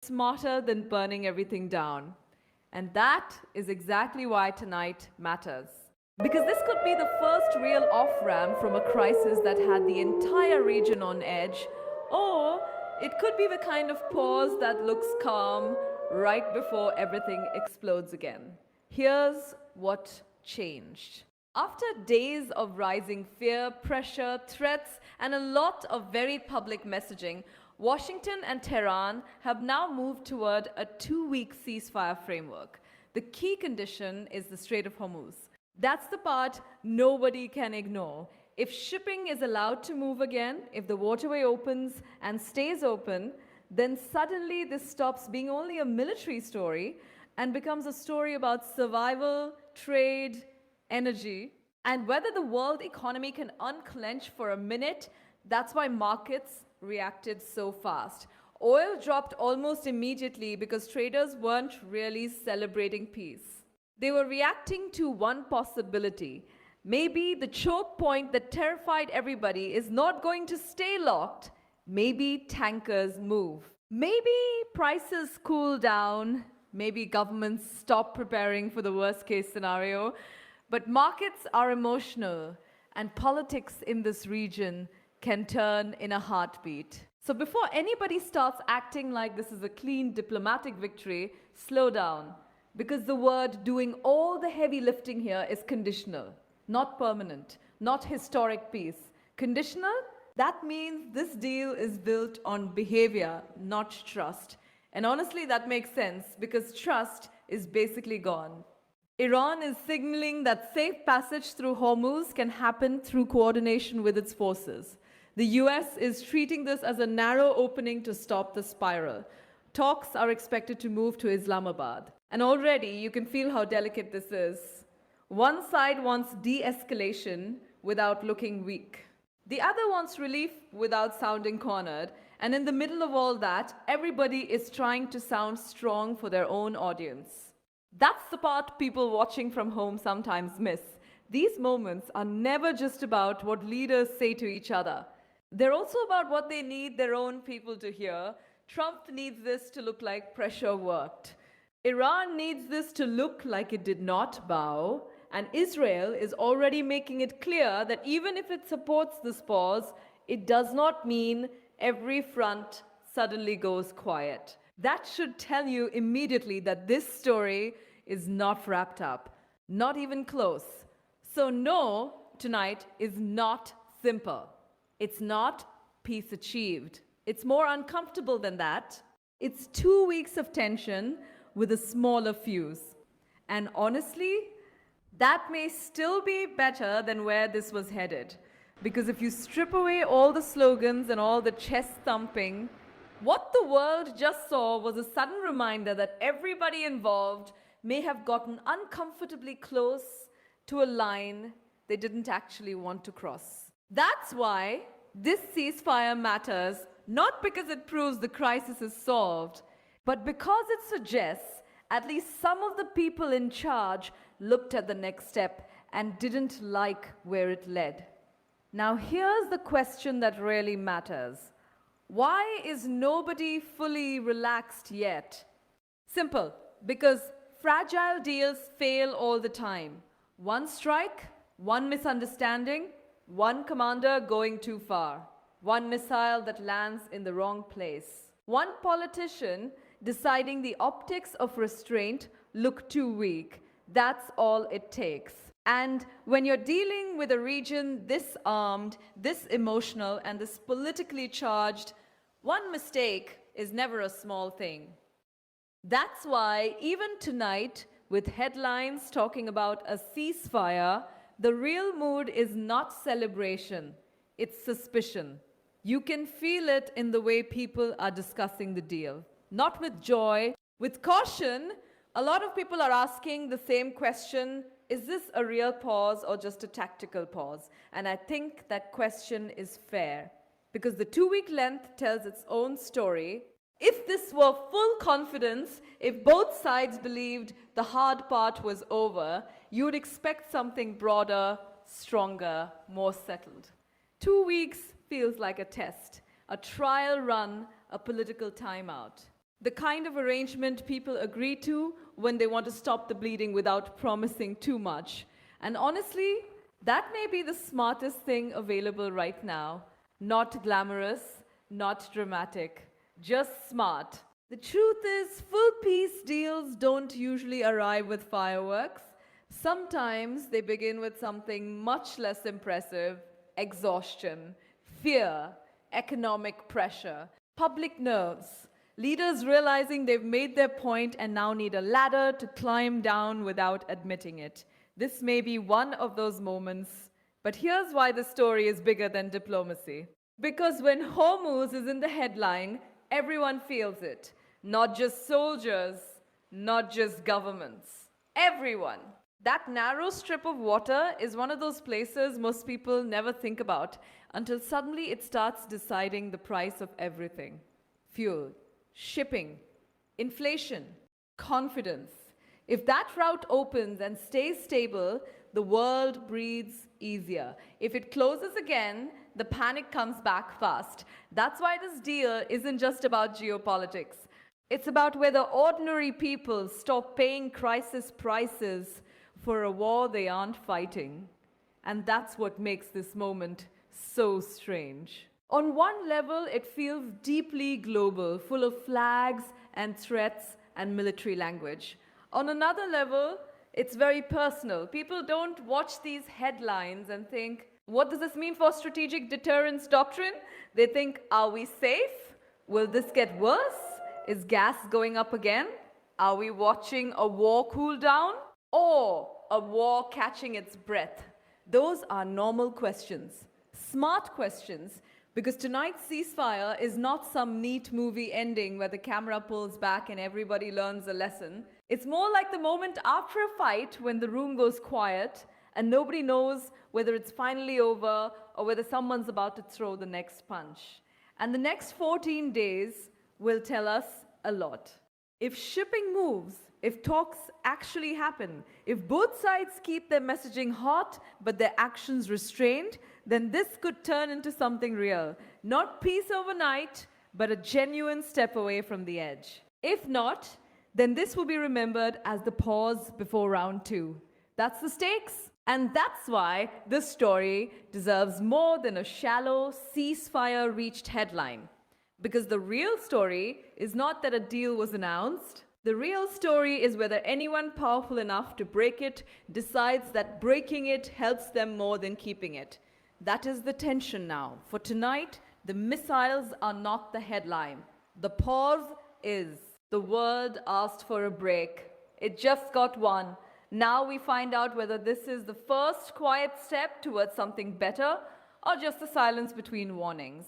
smarter than burning everything down. And that is exactly why tonight matters. Because this could be the first real off-ramp from a crisis that had the entire region on edge, or it could be the kind of pause that looks calm right before everything explodes again. Here's what changed. After days of rising fear, pressure, threats, and a lot of very public messaging, Washington and Tehran have now moved toward a 2-week ceasefire framework. The key condition is the Strait of Hormuz. That's the part nobody can ignore. If shipping is allowed to move again, if the waterway opens and stays open, then suddenly this stops being only a military story and becomes a story about survival, trade, energy, and whether the world economy can unclench for a minute. That's why markets reacted so fast. Oil dropped almost immediately because traders weren't really celebrating peace. They were reacting to one possibility. Maybe the choke point that terrified everybody is not going to stay locked. Maybe tankers move. Maybe prices cool down. Maybe governments stop preparing for the worst case scenario. But markets are emotional, and politics in this region can turn in a heartbeat. So before anybody starts acting like this is a clean diplomatic victory, slow down. Because the word doing all the heavy lifting here is conditional, not permanent, not historic peace. Conditional? That means this deal is built on behavior, not trust. And honestly, that makes sense because trust is basically gone. Iran is signaling that safe passage through Hormuz can happen through coordination with its forces. The US is treating this as a narrow opening to stop the spiral. Talks are expected to move to Islamabad. And already you can feel how delicate this is. One side wants de-escalation without looking weak. The other wants relief without sounding cornered. And in the middle of all that, everybody is trying to sound strong for their own audience. That's the part people watching from home sometimes miss. These moments are never just about what leaders say to each other. They're also about what they need their own people to hear. Trump needs this to look like pressure worked. Iran needs this to look like it did not bow. And Israel is already making it clear that even if it supports this pause, it does not mean every front suddenly goes quiet. That should tell you immediately that this story is not wrapped up, not even close. So no, tonight is not simple. It's not peace achieved. It's more uncomfortable than that. It's 2 weeks of tension with a smaller fuse. And honestly, that may still be better than where this was headed. Because if you strip away all the slogans and all the chest thumping, what the world just saw was a sudden reminder that everybody involved may have gotten uncomfortably close to a line they didn't actually want to cross. That's why this ceasefire matters, not because it proves the crisis is solved, but because it suggests at least some of the people in charge looked at the next step and didn't like where it led. Now here's the question that really matters. Why is nobody fully relaxed yet? Simple, because fragile deals fail all the time. One strike, one misunderstanding, one commander going too far, one missile that lands in the wrong place, one politician deciding the optics of restraint look too weak. That's all it takes. And when you're dealing with a region this armed, this emotional, and this politically charged, one mistake is never a small thing. That's why even tonight, with headlines talking about a ceasefire, the real mood is not celebration, it's suspicion. You can feel it in the way people are discussing the deal. Not with joy, with caution. A lot of people are asking the same question, is this a real pause or just a tactical pause? And I think that question is fair, because the 2-week length tells its own story. If this were full confidence, if both sides believed the hard part was over, you would expect something broader, stronger, more settled. 2 weeks feels like a test, a trial run, a political timeout. The kind of arrangement people agree to when they want to stop the bleeding without promising too much. And honestly, that may be the smartest thing available right now. Not glamorous, not dramatic, just smart. The truth is, full peace deals don't usually arrive with fireworks. Sometimes they begin with something much less impressive: exhaustion, fear, economic pressure, public nerves, leaders realizing they've made their point and now need a ladder to climb down without admitting it. This may be one of those moments, but here's why the story is bigger than diplomacy. Because when Hormuz is in the headline, everyone feels it. Not just soldiers, not just governments. Everyone. That narrow strip of water is one of those places most people never think about until suddenly it starts deciding the price of everything: fuel, shipping, inflation, confidence. If that route opens and stays stable, the world breathes easier. If it closes again, the panic comes back fast. That's why this deal isn't just about geopolitics. It's about whether ordinary people stop paying crisis prices for a war they aren't fighting. And that's what makes this moment so strange. On one level, it feels deeply global, full of flags and threats and military language. On another level, it's very personal. People don't watch these headlines and think, what does this mean for strategic deterrence doctrine? They think, are we safe? Will this get worse? Is gas going up again? Are we watching a war cool down? Or a war catching its breath? Those are normal questions, smart questions, because tonight's ceasefire is not some neat movie ending where the camera pulls back and everybody learns a lesson. It's more like the moment after a fight when the room goes quiet and nobody knows whether it's finally over or whether someone's about to throw the next punch. And the next 14 days will tell us a lot. If shipping moves, if talks actually happen, if both sides keep their messaging hot but their actions restrained, then this could turn into something real. Not peace overnight, but a genuine step away from the edge. If not, then this will be remembered as the pause before round two. That's the stakes. And that's why this story deserves more than a shallow ceasefire reached headline. Because the real story is not that a deal was announced. The real story is whether anyone powerful enough to break it decides that breaking it helps them more than keeping it. That is the tension now. For tonight, the missiles are not the headline. The pause is. The world asked for a break. It just got one. Now we find out whether this is the first quiet step towards something better or just the silence between warnings.